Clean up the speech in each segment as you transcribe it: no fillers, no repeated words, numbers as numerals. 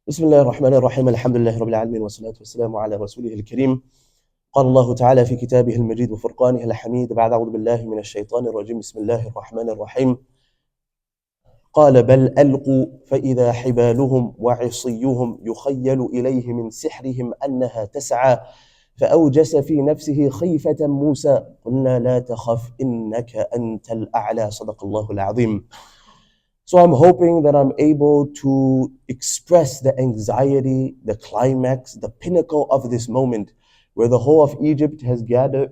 بسم الله الرحمن الرحيم الحمد لله رب العالمين والصلاة والسلام على رسوله الكريم قال الله تعالى في كتابه المجيد وفرقانه الحميد بعد أعوذ بالله من الشيطان الرجيم بسم الله الرحمن الرحيم قال بل ألقوا فإذا حبالهم وعصيهم يخيل إليه من سحرهم أنها تسعى فأوجس في نفسه خيفة موسى قلنا لا تخف إنك أنت الأعلى صدق الله العظيم. So I'm hoping that I'm able to express the anxiety, the climax, the pinnacle of this moment where the whole of Egypt has gathered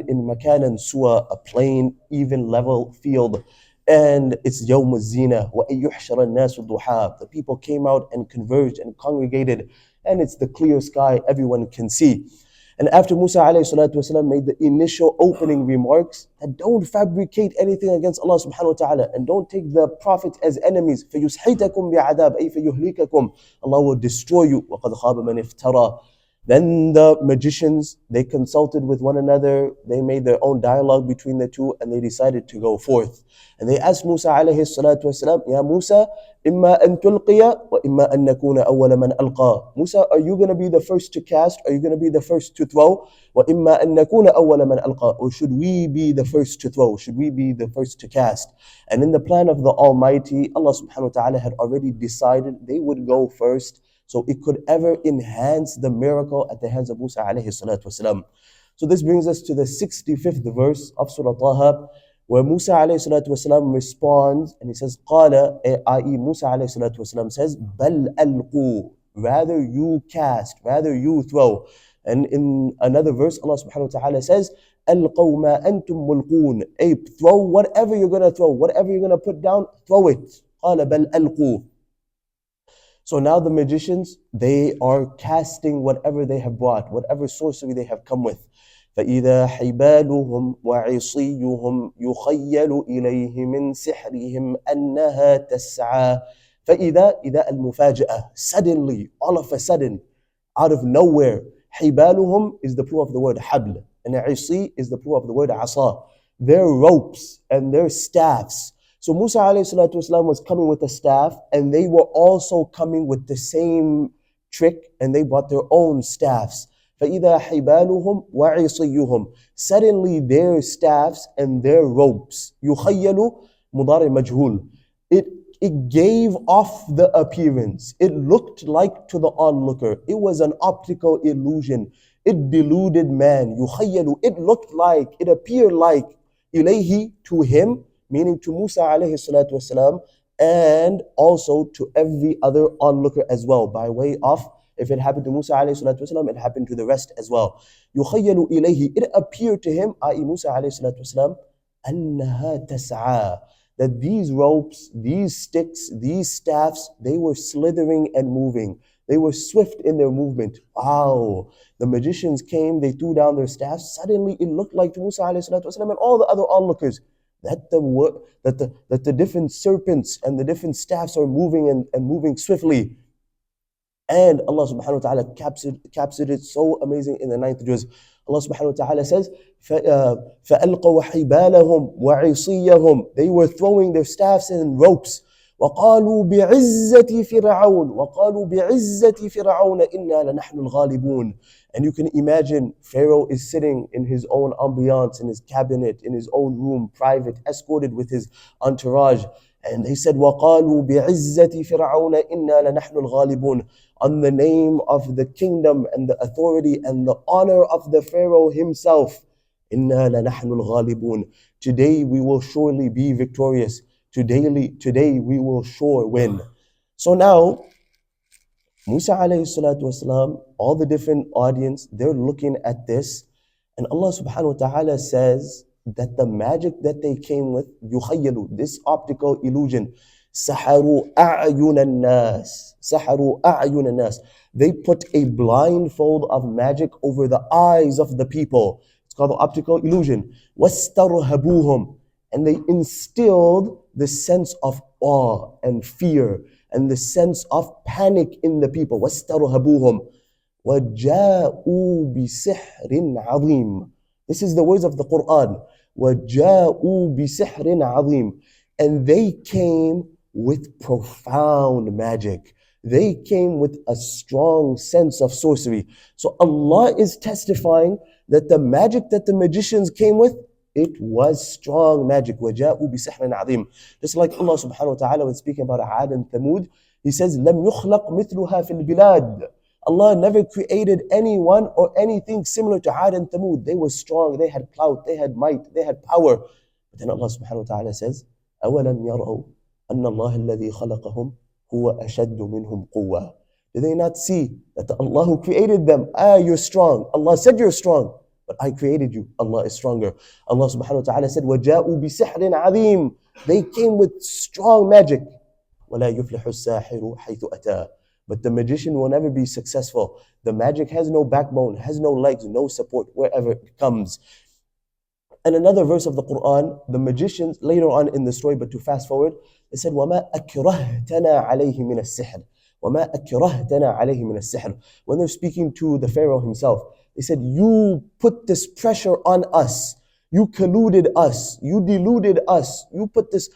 in Makan and Suwa, a plain, even level field. And it's Yawm al-Zina, وَأَن يُحْشَرَ النَّاسُ الضُّحَى. The people came out and converged and congregated. And it's the clear sky, everyone can see. And after Musa والسلام, made the initial opening remarks that don't fabricate anything against Allah subhanahu wa ta'ala and don't take the Prophet as enemies. فَيُسْحِتَكُمْ بِعَذَابٍ أي فَيُهْلِكَكُمْ. Allah will destroy you. وَقَدْ خَابَ مَنِ افْتَرَى. Then the magicians, they consulted with one another, they made their own dialogue between the two, and they decided to go forth. And they asked Musa alayhi salatu wasalam, Ya Musa, imma an tulqiya wa imma an nakuna awwala man alqa. Musa, are you going to be the first to cast? Are you going to be the first to throw? Wa imma an nakuna awwala man alqa. Or should we be the first to throw? Should we be the first to cast? And in the plan of the Almighty, Allah subhanahu wa ta'ala had already decided they would go first, so it could ever enhance the miracle at the hands of Musa alayhi salatu wasalam. So this brings us to the 65th verse of Surah Taha, where Musa alayhi salatu wasalam responds and he says, Qala, i.e. Musa alayhi salatu wasalam says, Bal alqu, rather you cast, rather you throw. And in another verse, Allah subhanahu wa ta'ala says, Alqaw ma antum mulqoon, throw whatever you're going to throw, whatever you're going to put down, throw it. Qala bal alqu. So now the magicians, they are casting whatever they have brought, whatever sorcery they have come with. فَإِذَا حِبَالُهُمْ وَعِصِيُّهُمْ يُخَيَّلُ إِلَيْهِ مِنْ سِحْرِهِمْ أَنَّهَا تَسْعَى. فَإِذَا إِذَا الْمُفَاجَأَةِ, suddenly, all of a sudden, out of nowhere. حِبَالُهُمْ is the plural of the word حبل, and عِصِي is the plural of the word عصا. Their ropes and their staffs. So Musa ﷺ was coming with a staff, and they were also coming with the same trick, and they brought their own staffs. فَإِذَا حِبَالُهُمْ وَعِصِيُّهُمْ, suddenly their staffs and their ropes. يُخَيَّلُ مُضَارِعْ مَجْهُولٍ. It gave off the appearance. It looked like to the onlooker. It was an optical illusion. It deluded man. يُخَيَّلُ. It looked like, it appeared like, إِلَيْهِ, to him, meaning to Musa alayhi salatu wasalam, and also to every other onlooker as well, by way of, if it happened to Musa alayhi salatu wasalam, it happened to the rest as well. يُخَيَّلُ إِلَيْهِ, it appeared to him, i.e. Musa alayhi salatu wasalam, أَنَّهَا تَسْعَى, that these ropes, these sticks, these staffs, they were slithering and moving. They were swift in their movement. Wow. The magicians came, they threw down their staffs. Suddenly it looked like to Musa alayhi salatu wasalam and all the other onlookers that the different serpents and the different staffs are moving and moving swiftly. And Allah subhanahu wa ta'ala captured it so amazing in the 9th juz. Allah subhanahu wa ta'ala says, فَأَلْقَوْا حِبَالَهُمْ وَعِصِيَّهُمْ, they were throwing their staffs and ropes. وَقَالُوا بِعِزَّةِ فِرْعَوْنَ وَقَالُوا بِعِزَّةِ فِرْعَوْنَ إِنَّا لَنَحْنُ الْغَالِبُونَ. And you can imagine Pharaoh is sitting in his own ambiance, in his cabinet, in his own room, private, escorted with his entourage. And they said, وَقَالُوا بِعِزَّةِ فِرْعَوْنَ إِنَّا لَنَحْنُ الْغَالِبُونَ. On the name of the kingdom and the authority and the honor of the Pharaoh himself. إِنَّا لَنَحْنُ الْغَالِبُونَ. Today we will surely be victorious. Today we will sure win. So now, Musa alayhi salatu wasalam, all the different audience, they're looking at this, and Allah subhanahu wa ta'ala says that the magic that they came with, يُخَيَّلُ, this optical illusion, سَحَرُوا أَعْيُنَ النَّاسِ سَحَرُوا أَعْيُنَ النَّاسِ. They put a blindfold of magic over the eyes of the people. It's called the optical illusion. وَاسْتَرْهَبُوهُمْ, and they instilled the sense of awe and fear and the sense of panic in the people. وَاسْتَرْهَبُوهُمْ وَجَاءُوا بِسِحْرٍ عَظِيمٍ. This is the words of the Quran. وَجَاءُوا بِسِحْرٍ عَظِيمٍ. And they came with profound magic. They came with a strong sense of sorcery. So Allah is testifying that the magic that the magicians came with, it was strong magic. وَجَاءُوا بِسِحْرٍ عَظِيمٍ. Just like Allah subhanahu wa ta'ala when speaking about Ad and Thamud, He says, لَمْ يُخْلَقْ مِثْلُهَا فِي الْبِلَادِ. Allah never created anyone or anything similar to Ad and Thamud. They were strong, they had clout, they had might, they had power. But then Allah subhanahu wa ta'ala says, أَوَلَمْ يَرَوْا أَنَّ اللَّهَ الَّذِي خَلَقَهُمْ هُوَ أَشَدُّ مِنْهُمْ قُوَّةً. Do they not see that the Allah who created them, you're strong. Allah said you're strong, but I created you. Allah is stronger. Allah subhanahu wa ta'ala said, وَجَاءُوا بِسِحْرٍ عَظِيمٍ. They came with strong magic. وَلَا يُفْلِحُ السَّاحِرُ حَيْثُ أَتَى. But the magician will never be successful. The magic has no backbone, has no legs, no support wherever it comes. And another verse of the Quran, the magicians, later on in the story, but to fast forward, they said, وَمَا أَكْرَهْتَنَا عَلَيْهِ مِنَ السِّحْرِ. وَمَا أَكْرَهْتَنَا عَلَيْهِ مِنَ السِّحْرِ. When they're speaking to the Pharaoh himself, they said, you put this pressure on us. You colluded us. You deluded us. You put this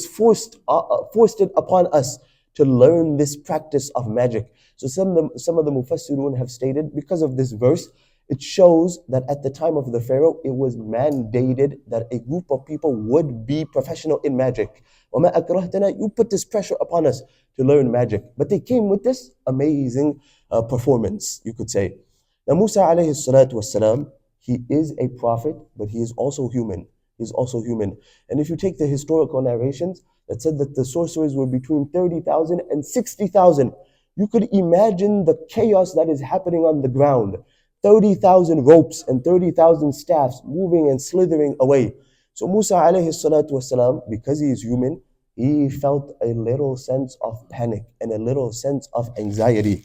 forced it upon us to learn this practice of magic. So some of the Mufassirun have stated, because of this verse, it shows that at the time of the Pharaoh, it was mandated that a group of people would be professional in magic. وَمَا أَكْرَهْتَنَا. You put this pressure upon us to learn magic. But they came with this amazing performance, you could say. Now Musa alayhi salatu wassalam, he is a prophet, but he is also human. He's also human. And if you take the historical narrations that said that the sorcerers were between 30,000 and 60,000, you could imagine the chaos that is happening on the ground. 30,000 ropes and 30,000 staffs moving and slithering away. So Musa alayhi salatu wasalam, because he is human, he felt a little sense of panic and a little sense of anxiety.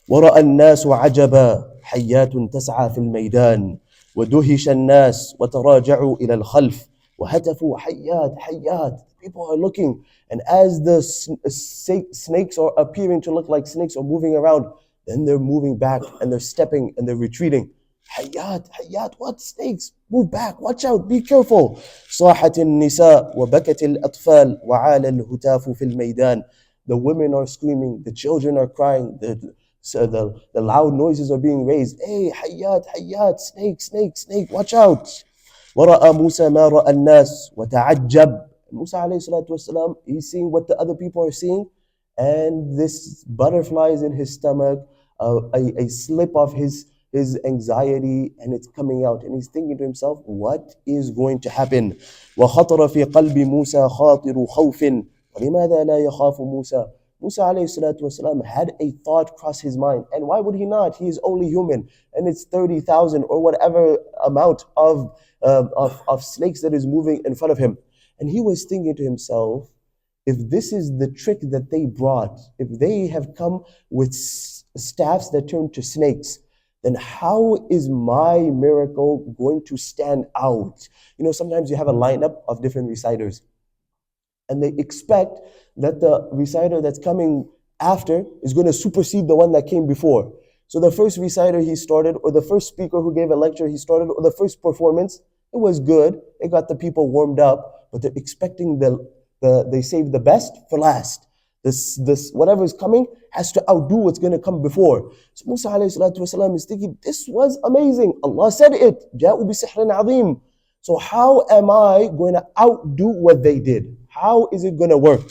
وَرَأَى النَّاسُ عَجَبًا حَيَّاتٌ تَسْعَى فِي الْمَيْدَانِ وَدُهِشَ النَّاسُ وَتَرَاجَعُوا إِلَى الْخَلْفِ وَهَتَفُوا حَيَّاتٌ حَيَّاتٌ. People are looking, and as the snakes are appearing to look like snakes are moving around, then they're moving back and they're stepping and they're retreating. Hayyat, hayyat, what snakes? Move back, watch out, be careful. صاحت النساء وبكت الأطفال وعال الهتاف في الميدان. The women are screaming, the children are crying, the loud noises are being raised. Hey, hayyat, hayyat, snake, snake, snake, watch out. ورأى موسى ما رأى الناس وتعجب. Musa alayhi salatu wasalam, he's seeing what the other people are seeing, and this butterflies in his stomach, a slip of his anxiety, and it's coming out, and he's thinking to himself, what is going to happen? وَخَطَرَ فِي قَلْبِ مُوسَى خَاطِرُ خَوْفٍ وَلِمَاذَا لَا يَخَافُ مُوسَى. Musa alayhi salatu wasalam had a thought cross his mind, and why would he not? He is only human, and it's 30,000 or whatever amount of snakes that is moving in front of him. And he was thinking to himself, if this is the trick that they brought, if they have come with staffs that turn to snakes, then how is my miracle going to stand out? You know, sometimes you have a lineup of different reciters, and they expect that the reciter that's coming after is going to supersede the one that came before. So the first reciter he started, or the first speaker who gave a lecture he started, or the first performance, it was good. It got the people warmed up, but they're expecting they saved the best for last. This whatever is coming has to outdo what's going to come before. So Musa alayhi salatu wasalam is thinking, this was amazing. Allah said it. جَاءُوا بِسِحْرٍ عَظِيمٍ. So how am I going to outdo what they did? How is it going to work?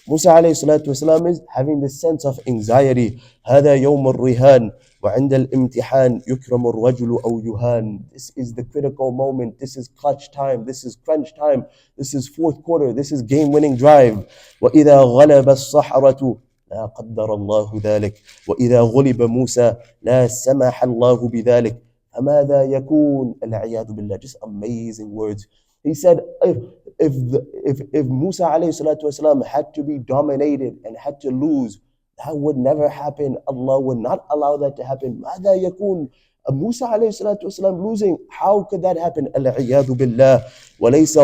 Musa alayhi salatu wasalam is having this sense of anxiety. هَذَا يَوْمُ الرِّهَانِ وَعِنْدَ الْإِمْتِحَانِ يُكْرَمُ الرَّجُلُ أَوْ يُهَانِ. This is the critical moment. This is clutch time. This is crunch time. This is fourth quarter. This is game-winning drive. وَإِذَا غَلَبَ الصَّحْرَةُ لَا قَدَّرَ اللَّهُ ذَلِكَ وَإِذَا غُلِبَ مُوسَى لَا سَمَحَ اللَّهُ بِذَلِكَ فَمَاذَا يَكُونُ. الْعِيَاذُ بِاللَّهِ. Just amazing words. He said, if Musa alayhi salatu wasalam had to be dominated and had to lose, that would never happen. Allah would not allow that to happen. ماذا يكون. Musa alayhi salatu wasalam losing, how could that happen? العياذ بالله. وليس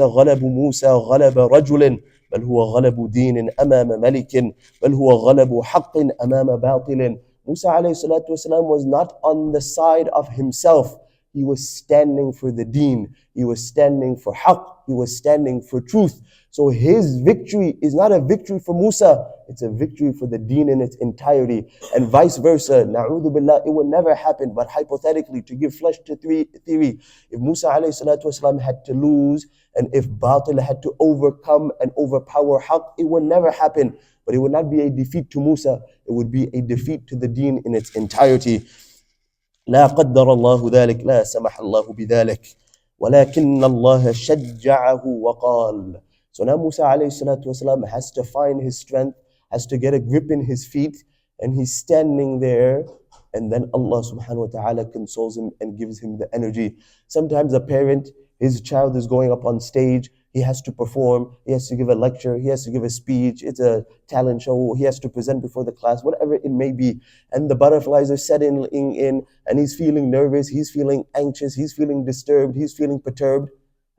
غلب موسى غلب رجل بل هو غلب دين أمام ملك بل هو غلب حق أمام باطل. Musa alayhi salatu wasalam was not on the side of himself. He was standing for the deen. He was standing for haqq. He was standing for truth. So his victory is not a victory for Musa, it's a victory for the deen in its entirety. And vice versa, na'udhu billah, it will never happen. But hypothetically, to give flesh to theory, if Musa alayhi salatu wasalam had to lose, and if batil had to overcome and overpower haqq, it would never happen. But it would not be a defeat to Musa, it would be a defeat to the deen in its entirety. لا قدر الله ذلك لا سمح الله بذلك ولكن الله شجعه وقال. So now Musa alayhi salatu wasalam has to find his strength, has to get a grip in his feet, and he's standing there, and then Allah subhanahu wa ta'ala consoles him and gives him the energy. Sometimes a parent, his child is going up on stage, he has to perform, he has to give a lecture, he has to give a speech, it's a talent show, he has to present before the class, whatever it may be. And the butterflies are settling in, and he's feeling nervous, he's feeling anxious, he's feeling disturbed, he's feeling perturbed.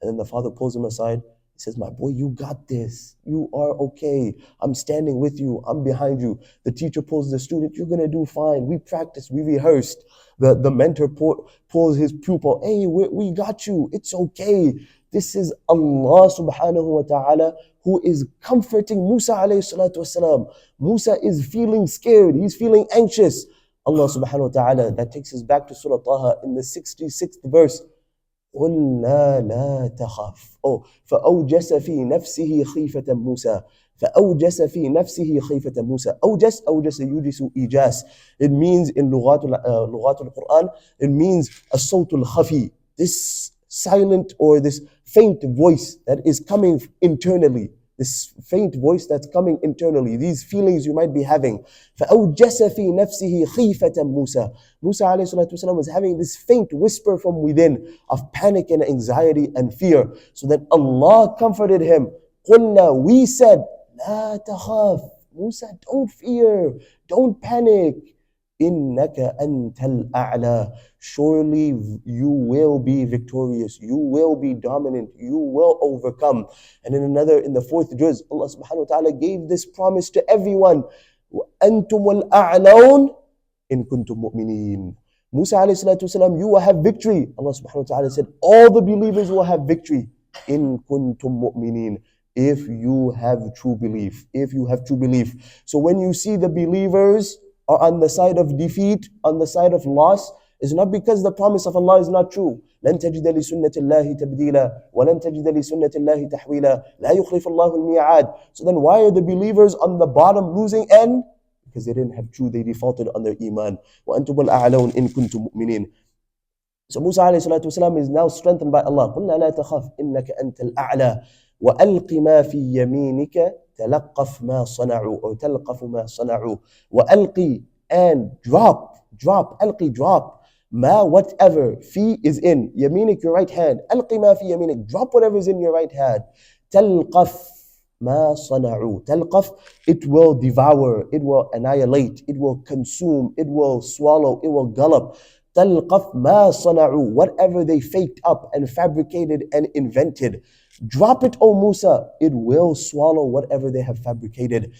And then the father pulls him aside. He says, my boy, you got this. You are okay. I'm standing with you. I'm behind you. The teacher pulls the student. You're going to do fine. We practiced. We rehearsed. The mentor pulls his pupil. Hey, we got you. It's okay. This is Allah subhanahu wa ta'ala who is comforting Musa alayhi salatu wasalam. Musa is feeling scared. He's feeling anxious. Allah subhanahu wa ta'ala, that takes us back to Surah Taha in the 66th verse. قُلْنَا لَا تَخَافْ فَأَوْجَسَ فِي نَفْسِهِ خِيفَةً مُوسَى فَأَوْجَسَ فِي نَفْسِهِ خِيفَةً مُوسَى. أوجس يوجس إيجاس. It means in لغات القرآن, it means الصوت الخفي, this silent or this faint voice that is coming internally. This faint voice that's coming internally, these feelings you might be having. فَأَوْجَسَ فِي نَفْسِهِ خِيفَةً مُوسَى. Musa alayhi salatu wasalam was having this faint whisper from within of panic and anxiety and fear. So that Allah comforted him. قُلْنَا, we said, لَا تَخَافْ, Musa, don't fear, don't panic. إِنَّكَ أَنْتَ الْأَعْلَى. Surely you will be victorious, you will be dominant, you will overcome. And in the fourth juz, Allah subhanahu wa ta'ala gave this promise to everyone. وَأَنْتُمُ الْأَعْلَوْنَ إِن كُنْتُم مُؤْمِنِينَ. Musa alayhi salatu wasalam, you will have victory. Allah subhanahu wa ta'ala said, all the believers will have victory. إِن كُنْتُم مُؤْمِنِينَ. If you have true belief. If you have true belief. So when you see the believers are on the side of defeat, on the side of loss, it's not because the promise of Allah is not true. لن تجد لسنة الله تبديلا ولن تجد لسنة الله تحويلا لا يخلف الله الميعاد. So then why are the believers on the bottom losing end? Because they didn't have true, they defaulted on their iman. وأنتم الأعلون إن كنتم مؤمنين. So Musa alayhi salatu wasalam is now strengthened by Allah. قلنا لا تخف إنك أنت الأعلى وألق ما في يمينك تلقف ما صنعوا أو تلقف ما صنعوا. وألقي, and drop, ألقي, drop. Ma, whatever, fi is in, yaminik, your right hand. Alqi ma fi yaminik, drop whatever is in your right hand. Talqaf ma sana'u. Talqaf, it will devour, it will annihilate, it will consume, it will swallow, it will gulp. Talqaf ma sana'u, whatever they faked up and fabricated and invented. Drop it, O Musa, it will swallow whatever they have fabricated.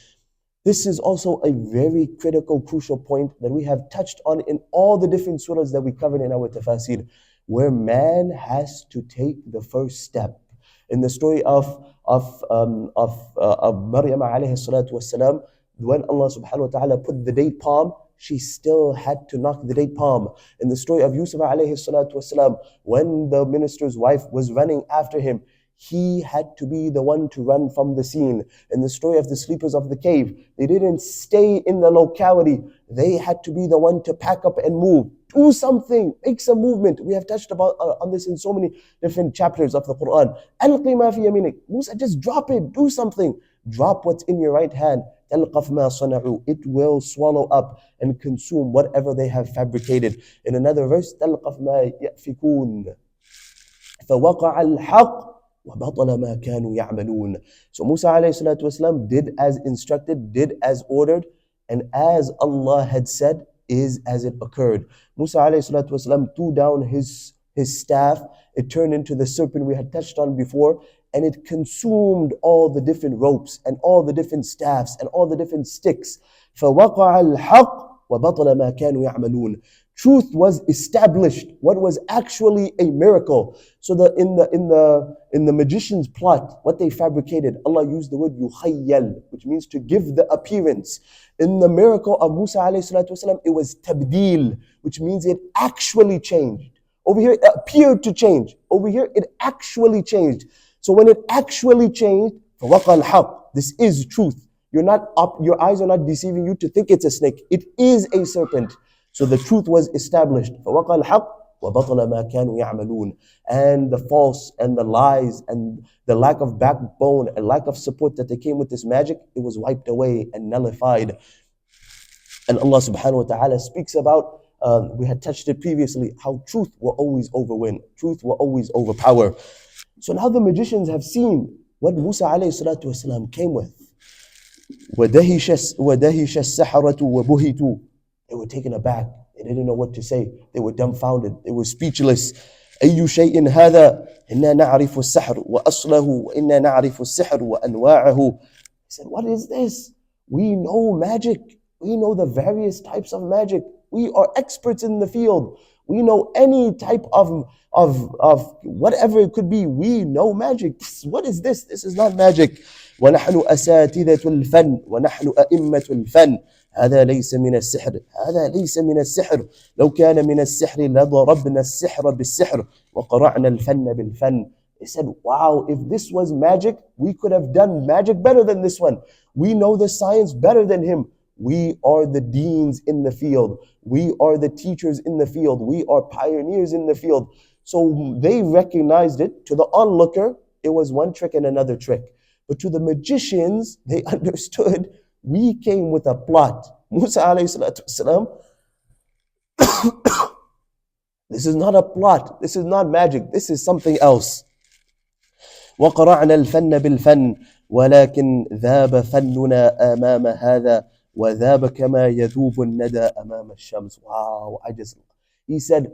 This is also a very critical, crucial point that we have touched on in all the different surahs that we covered in our tafasir, where man has to take the first step. In the story of Maryam alayhi salatu wassalam, when Allah subhanahu wa ta'ala put the date palm, she still had to knock the date palm. In the story of Yusuf alayhi salatu wassalam, when the minister's wife was running after him, he had to be the one to run from the scene. In the story of the sleepers of the cave, they didn't stay in the locality. They had to be the one to pack up and move. Do something, make some movement. We have touched on this in so many different chapters of the Quran. Alqi ma fi yaminik. Musa, just drop it, do something. Drop what's in your right hand. Talqaf ma sana'u. It will swallow up and consume whatever they have fabricated. In another verse, Talqaf ma ya'fikun. فَوَقَعَ الْحَقِّ وَبَطَلَ مَا كَانُوا يَعْمَلُونَ. So Musa alayhi salatu wasalam did as instructed, did as ordered, and as Allah had said is as it occurred. Musa alayhi salatu wasalam threw down his staff. It turned into the serpent we had touched on before, and it consumed all the different ropes and all the different staffs and all the different sticks. فَوَقَعَ الْحَقِّ وَبَطَلَ مَا كَانُوا يَعْمَلُونَ. Truth was established. What was actually a miracle. So in the magician's plot, what they fabricated, Allah used the word yukhayyal, which means to give the appearance. In the miracle of Musa alayhi salatu wasalam, it was tabdeel, which means it actually changed. Over here, it appeared to change. Over here, it actually changed. So when it actually changed, فَوَقَى الْحَقِّ, this is truth. Your eyes are not deceiving you to think it's a snake. It is a serpent. So the truth was established. فَوَقَى الْحَقِّ وَبَطَلَ مَا كَانُوا يَعْمَلُونَ. And the false and the lies and the lack of backbone and lack of support that they came with this magic, it was wiped away and nullified. And Allah subhanahu wa ta'ala speaks about, we had touched it previously, how truth will always overwin. Truth will always overpower. So now the magicians have seen what Musa alayhi salatu wasalam came with. وَدَهِشَ السَّحَرَةُ وَبُهِتُوا. They were taken aback. They didn't know what to say. They were dumbfounded. They were speechless. أَيُّ شَيْءٍ هَذَا إِنَّا نَعْرِفُ السَّحْرَ وَأَصْلَهُ وَإِنَّا نَعْرِفُ السِّحْرَ وَأَنْوَاعَهُ. He said, what is this? We know magic. We know the various types of magic. We are experts in the field. We know any type of whatever it could be. We know magic. What is this? This is not magic. وَنَحْنُ أَسَاتِذَةُ الْفَنِّ وَنَحْنُ أَئِمَّةُ الْفَنِّ هذا ليس من السحر هذا ليس من السحر لو كان من السحر لضربنا السحر بالسحر وقرعنا الفن بالفن. They said, wow, if this was magic, we could have done magic better than this one. We know the science better than him. We are the deans in the field. We are the teachers in the field. We are pioneers in the field. So they recognized it. To the onlooker, it was one trick and another trick. But to the magicians, they understood we came with a plot. Musa alayhi salatu wasalam, this is not a plot. This is not magic. This is something else. وقرعنا الفن بالفن ولكن ذاب فننا أمام هذا وذاب كما يذوب الندى أمام الشمس. Wow, he said,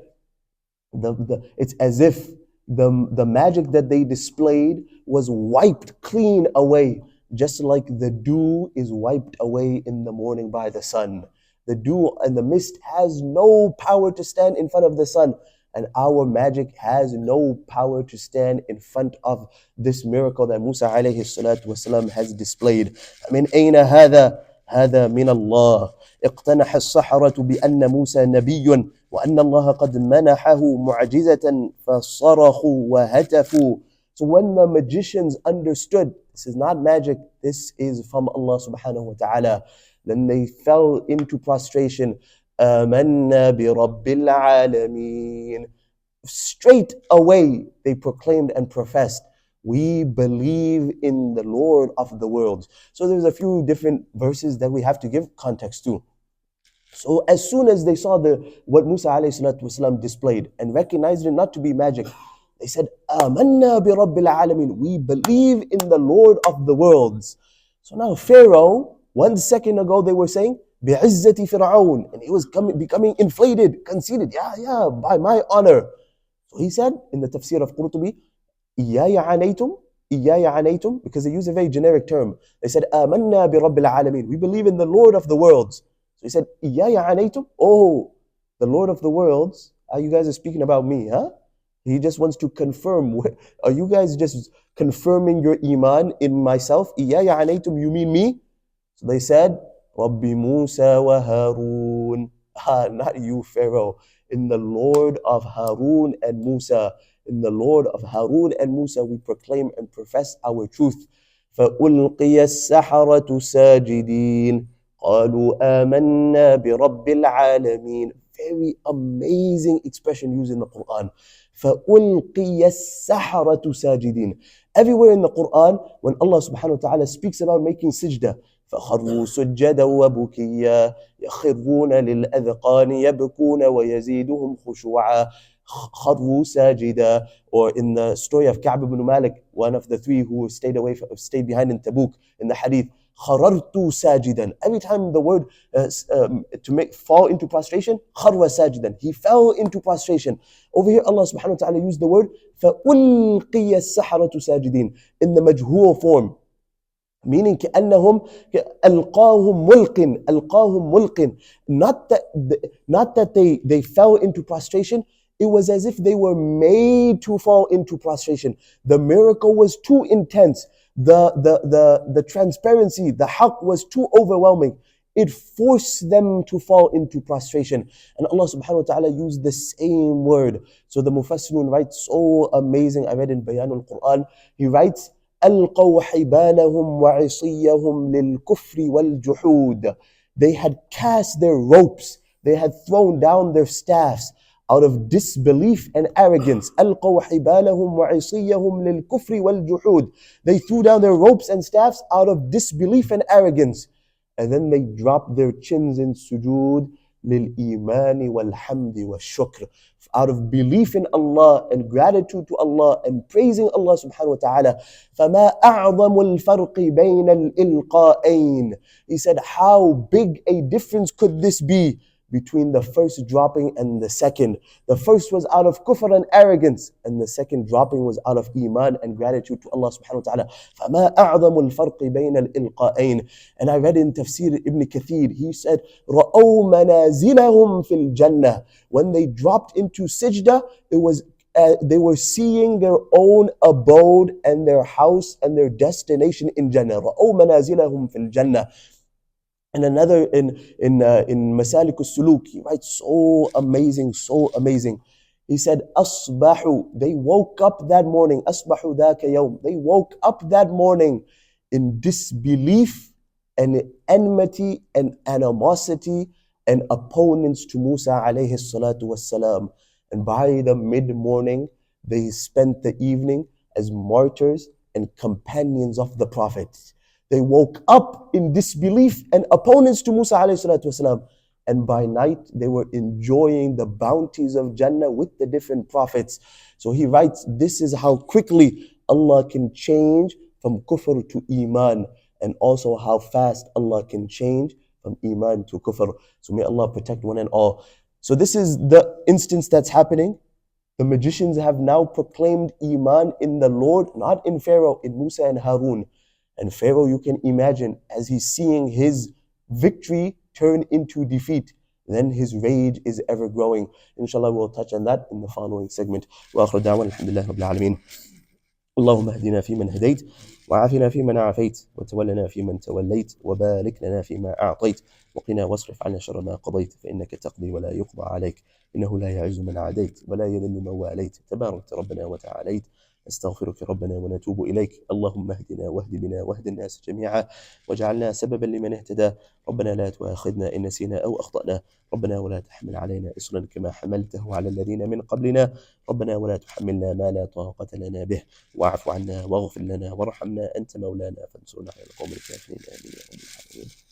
it's as if the magic that they displayed was wiped clean away, just like the dew is wiped away in the morning by the sun. The dew and the mist has no power to stand in front of the sun, and our magic has no power to stand in front of this miracle that Musa alayhi salatu wasalam has displayed. من أين هذا؟ هذا من الله. اقتنح السحرة بأن موسى نبي وأن الله قد منحه معجزة فصرخوا وهتفوا. So when the magicians understood this is not magic, this is from Allah subhanahu wa ta'ala, then they fell into prostration. آمنا برب العالمين. Straight away they proclaimed and professed, we believe in the Lord of the worlds. So there's a few different verses that we have to give context to. So as soon as they saw what Musa alayhi salatu wasalam displayed and recognized it not to be magic, they said, آمنا برب العالمين. We believe in the Lord of the worlds. So now Pharaoh, 1 second ago they were saying, بِعِزَّةِ فِرْعَوْنَ, and he was becoming inflated, conceited. Yeah, by my honor. So he said in the tafsir of Qurtubi, إِيَّايَ عَنَيْتُمْ, because they use a very generic term. They said, آمَنَّا بِرَبِّ الْعَالَمِينَ. We believe in the Lord of the worlds. So he said, إِيَّايَ عَنَيْتُمْ. Oh, the Lord of the worlds. You guys are speaking about me, huh? He just wants to confirm. Are you guys just confirming your iman in myself? إِيَّايَ عَنَيْتُمْ, you mean me? So they said, Rabbi Musa wa Harun. Not you, Pharaoh. In the Lord of Harun and Musa. In the Lord of Harun and Musa, we proclaim and profess our truth. فَأُلْقِيَ السَّحَرَةُ سَاجِدِينَ قَالُوا آمَنَّا بِرَبِّ الْعَالَمِينَ. Very amazing expression used in the Quran. فَأُلْقِيَ السَّحَرَةُ سَاجِدِينَ. Everywhere in the Quran, when Allah subhanahu wa ta'ala speaks about making sajda, فَخَرُّوا سُجَّدًا وَبُكِيًّا يَخِرُّونَ لِلْأَذْقَانِ يَبْكُونَ وَيَزِيدُهُمْ خُشُوعًا خَرُّوا سَاجِدًا. Or in the story of Ka'b ibn Malik, one of the three who stayed behind in Tabuk, in the hadith, خَرَرْتُ سَاجِدًا. Every time the word to fall into prostration, خَرَّ سَاجِدًا, he fell into prostration. Over here Allah subhanahu wa ta'ala used the word فَأُلْقِيَ السَّحَرَةُ سَاجِدِينَ in the majhul form. meaning كأنهم ألقاهم ملق, not that they fell into prostration. It was as if they were made to fall into prostration. The miracle was too intense. The transparency, the haqq was too overwhelming. It forced them to fall into prostration. And Allah subhanahu wa ta'ala used the same word. So the Mufassirun writes so amazing. I read in Bayan al-Quran. He writes, ألقوا حبالهم وعصيهم للكفر والجحود. They had cast their ropes, they had thrown down their staffs out of disbelief and arrogance. ألقوا حبالهم وعصيهم للكفر والجحود. They threw down their ropes and staffs out of disbelief and arrogance. And then they dropped their chins in sujood للإيمان والحمد والشكر, out of belief in Allah and gratitude to Allah and praising Allah subhanahu wa ta'ala. فَمَا أَعْظَمُ الْفَرْقِ بَيْنَ الْإِلْقَائَيْن. He said, how big a difference could this be between the first dropping and the second? The first was out of kufr and arrogance, and the second dropping was out of iman and gratitude to Allah subhanahu wa ta'ala. فَمَا أَعْظَمُ الْفَرْقِ بَيْنَ الْإِلْقَائَيْن. And I read in Tafsir Ibn Kathir, he said, رَأَوْا مَنَازِلَهُمْ فِي الْجَنَّةِ. When they dropped into sajda, it was they were seeing their own abode and their house and their destination in Jannah. رَأَوْا مَنَازِلَهُمْ فِي الْجَنَّةِ. And another in Masalik al-Suluk, he writes so amazing, so amazing. He said, أصبحوا, they woke up that morning, أصبحوا ذاك يوم, they woke up that morning in disbelief and enmity and animosity and opponents to Musa alayhi salatu wassalam. And by the mid-morning, they spent the evening as martyrs and companions of the Prophet. They woke up in disbelief and opponents to Musa alayhi salatu wasalam. And by night, they were enjoying the bounties of Jannah with the different prophets. So he writes, this is how quickly Allah can change from kufr to iman, and also how fast Allah can change from iman to kufr. So may Allah protect one and all. So this is the instance that's happening. The magicians have now proclaimed iman in the Lord, not in Pharaoh, in Musa and Harun. And Pharaoh, you can imagine, as he's seeing his victory turn into defeat, then his rage is ever growing. Inshallah, we'll touch on that in the following segment. وآخر دعوانا الحمد لله رب العالمين. اللهم اهدنا فيمن هديت وعافنا فيمن عافيت وتولنا فيمن توليت وبارك لنا فيما أعطيت وقنا واصرف عنا شر ما قضيت فإنك تقضي ولا يقضى عليك إنه لا يعز من عاديت ولا يذل من واليت تبارك ربنا وتعاليت. نستغفرك ربنا ونتوب إليك. اللهم اهدنا واهد بنا واهد الناس جميعا واجعلنا سببا لمن اهتدى. ربنا لا تؤاخذنا إن نسينا أو أخطأنا. ربنا ولا تحمل علينا إصرا كما حملته على الذين من قبلنا. ربنا ولا تحملنا ما لا طاقة لنا به واعف عنا واغفر لنا وارحمنا أنت مولانا فانصرنا على القوم الكافرين آمين يا رب العالمين.